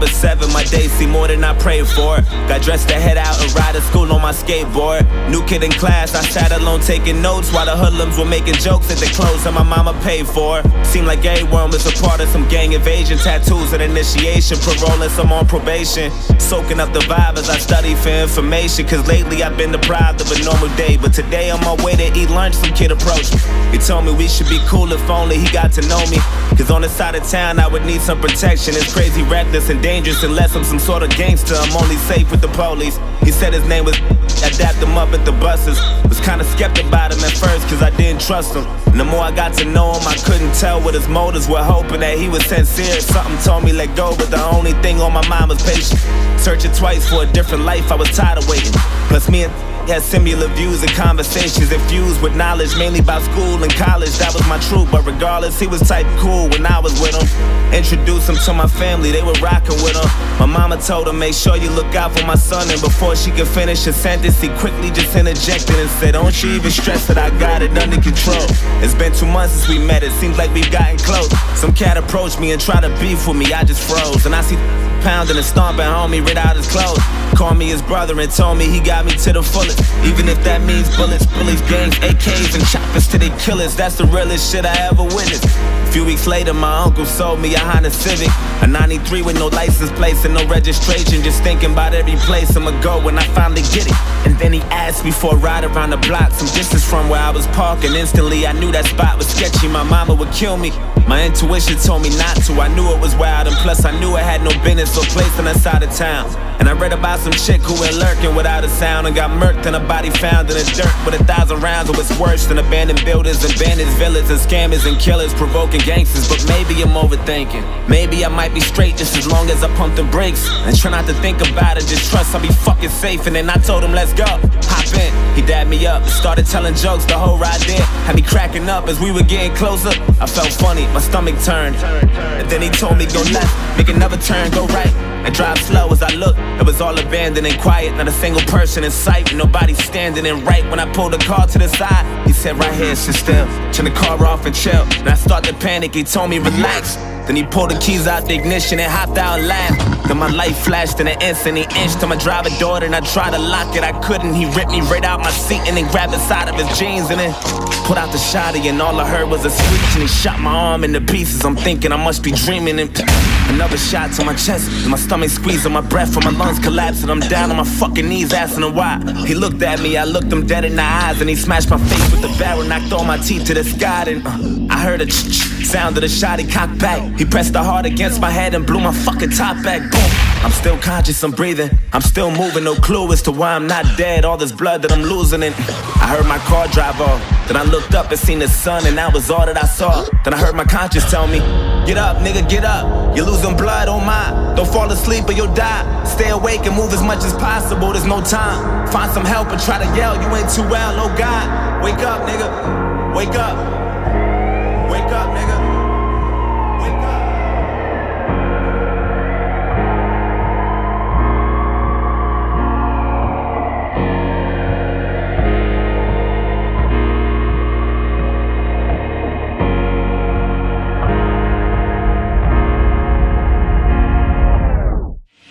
at 7, my day seemed more than I prayed for. Got dressed to head out and ride to school on my skateboard. New kid in class, I sat alone taking notes while the hoodlums were making jokes at the clothes that my mama paid for. Seemed like everyone was a part of some gang invasion. Tattoos and initiation, parole and some on probation. Soaking up the vibe as I study for information, cause lately I've been deprived of a normal day. But today on my way to eat lunch, some kid approached me. He told me we should be cool if only he got to know me, cause on the side of town I would need some protection. It's crazy, reckless and dangerous unless I'm some sort of gangster. I'm only safe with the police. He said his name was I dapped him up at the buses. Was kinda skeptic about him at first cause I didn't trust him. And the more I got to know him, I couldn't tell what his motives were, hoping that he was sincere. Something told me let go, but the only thing on my mind was patience. Searching twice for a different life, I was tired of waiting. Plus me and had similar views and conversations infused with knowledge, mainly about school and college. That was my truth, but regardless, he was type cool when I was with him. Introduced him to my family, they were rocking with him. My mama told him, make sure you look out for my son. And before she could finish her sentence, he quickly just interjected and said, don't you even stress that I got it under control. It's been 2 months since we met, it seems like we've gotten close. Some cat approached me and tried to beef with me, I just froze. And I see pounding and stomping homie rid out his clothes. Called me his brother and told me he got me to the fullest. Even if that means bullets, bullies, gangs, AKs, and choppers to their killers. That's the realest shit I ever witnessed. A few weeks later, my uncle sold me a Honda Civic, a 93 with no license plates and no registration. Just thinking about every place I'ma go when I finally get it. And then he asked me for a ride around the block, some distance from where I was parking. Instantly, I knew that spot was sketchy. My mama would kill me. My intuition told me not to. I knew it was wild, and plus I knew it had no business or place on that side of town. And I read about some chick who went lurking without a sound and got murked and a body found in the dirt with 1,000 rounds. It was worse than abandoned buildings, abandoned villas, and scammers and killers provoking gangsters. But maybe I'm overthinking. Maybe I might be straight just as long as I pump the brakes and try not to think about it. Just trust I'll be fucking safe. And then I told him, let's go. Hop in. He dabbed me up and started telling jokes the whole ride there. Had me cracking up as we were getting closer. I felt funny, my stomach turned. And then he told me go left, make another turn, go right, and drive slow. As I looked, it was all abandoned and quiet, not a single person in sight, and nobody standing. And right when I pulled the car to the side, he said right here, sit still, turn the car off and chill. And I started to panic, he told me relax. Then he pulled the keys out the ignition and hopped out and laughed. Then my light flashed in an instant. He inched to my driver door and I tried to lock it, I couldn't. He ripped me right out my seat and then grabbed the side of his jeans and then put out the shotty, and all I heard was a screech. And he shot my arm into pieces. I'm thinking I must be dreaming. And another shot to my chest, and my stomach squeezing, my breath from my lungs collapsing. I'm down on my fucking knees asking him why. He looked at me, I looked him dead in the eyes, and he smashed my face with the barrel, knocked all my teeth to the sky. And I heard a sound of the shot, he cocked back. He pressed the heart against my head and blew my fucking top back. Boom. I'm still conscious, I'm breathing, I'm still moving, no clue as to why I'm not dead. All this blood that I'm losing, and I heard my car drive off. Then I looked up and seen the sun, and that was all that I saw. Then I heard my conscience tell me, get up, nigga, get up. You're losing blood, oh my. Don't fall asleep or you'll die. Stay awake and move as much as possible, there's no time. Find some help and try to yell, you ain't too well, oh God. Wake up, nigga, wake up. Wake up, nigga. Wake up.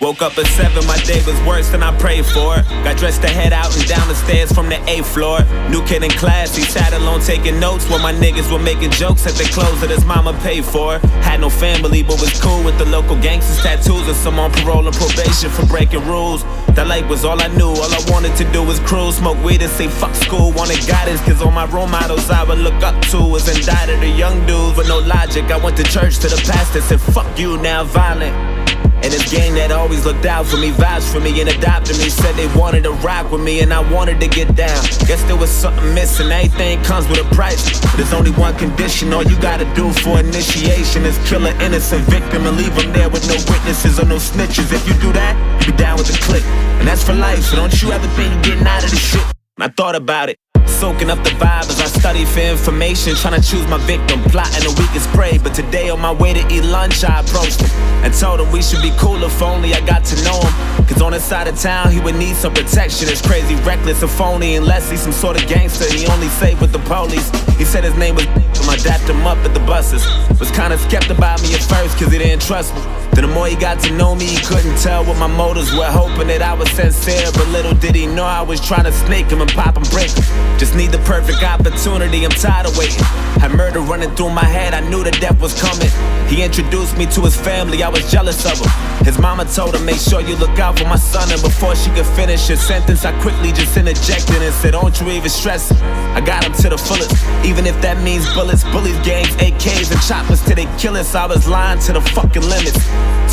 Woke up at 7, my day was worse than I prayed for. Got dressed to head out and down the stairs from the 8th floor. New kid in class, he sat alone taking notes while my niggas were making jokes at the clothes that his mama paid for. Had no family but was cool with the local gangsters, tattoos, and some on parole and probation for breaking rules. That life was all I knew, all I wanted to do was cruise, smoke weed and say fuck school. Wanted guidance cause all my role models I would look up to was indicted, the young dudes with no logic. I went to church to the pastor, said fuck you, now violent. And this gang that always looked out for me, vouched for me and adopted me, said they wanted to rock with me and I wanted to get down. Guess there was something missing, everything comes with a price. But there's only one condition, all you gotta do for initiation is kill an innocent victim and leave them there with no witnesses or no snitches. If you do that, you be down with the clique. And that's for life, so don't you ever think you're getting out of this shit. And I thought about it, soaking up the vibe as I study for information, trying to choose my victim, plotting the weakest prey. But today on my way to eat lunch, I approached him and told him we should be cool if only I got to know him. Cause on his side of town, he would need some protection. It's crazy, reckless, and phony, unless he's some sort of gangster. He only safe with the police. He said his name was I dapped him up at the buses. Was kinda skeptic about me at first cause he didn't trust me. Then the more he got to know me, he couldn't tell what my motives were, hoping that I was sincere. But little did he know I was trying to snake him and pop and break him. Just need the perfect opportunity, I'm tired of waiting. Had murder running through my head, I knew the death was coming. He introduced me to his family, I was jealous of him. His mama told him, make sure you look out for my son. And before she could finish her sentence, I quickly just interjected and said, don't you even stress it. I got him to the fullest, even if that means bullets, bullies, gangs, AKs, and choppers till they kill us. I was lying to the fucking limits.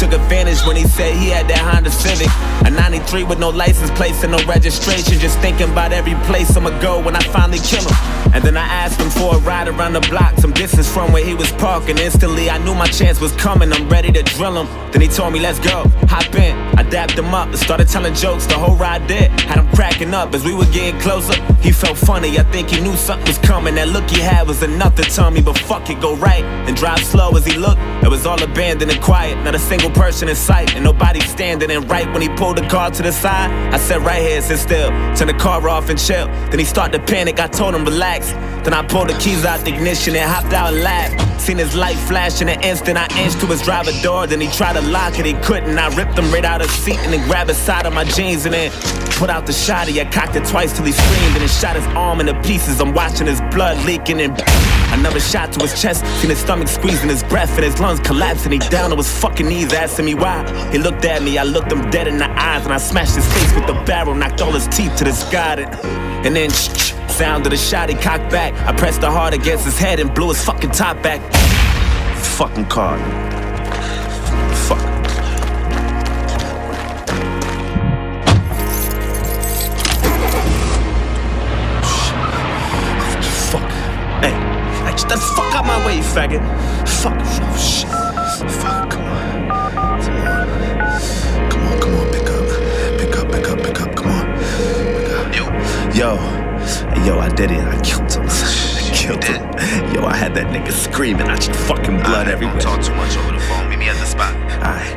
Took advantage when he said he had that Honda Civic, a 93 with no license plates and no registration. Just thinking about every place I'ma go when I finally kill him. And then I asked him for a ride around the block, some distance from where he was parking. Instantly I knew my chance was coming, I'm ready to drill him. Then he told me, let's go, hop in. I dapped him up and started telling jokes, the whole ride did. Had him cracking up as we were getting closer. He felt funny, I think he knew something was coming. That look he had was enough to tell me, but fuck it, go right and drive slow. As he looked, it was all abandoned and quiet, not a single person in sight, and nobody standing. And right when he pulled the car to the side, I said right here, sit still, turn the car off and chill. Then he started to panic, I told him relax. Then I pulled the keys out the ignition and hopped out and laughed. Seen his light flash in an instant, I inched to his driver door. Then he tried to lock it, he couldn't. I ripped him right out of seat and then grabbed the side of my jeans and then put out the shotty. I cocked it twice till he screamed and then shot his arm into pieces. I'm watching his blood leaking and another shot to his chest. Seen his stomach squeezing his breath and his lungs collapsing. He down on his fucking knees asking me why. He looked at me, I looked him dead in the eyes and I smashed his face with the barrel, knocked all his teeth to the sky. And then sound of the shot, he cocked back. I pressed the hard against his head and blew his fucking top back. Fucking car. Fuck. Fuck. Hey, get the fuck out my way, you faggot. Fuck. Oh, shit. Fuck, come on. Come on, pick up, come on. Yo, I did it. I killed him. Yo, I had that nigga screaming. I just fucking blood everywhere. Don't talk too much over the phone. Meet me at the spot. Alright.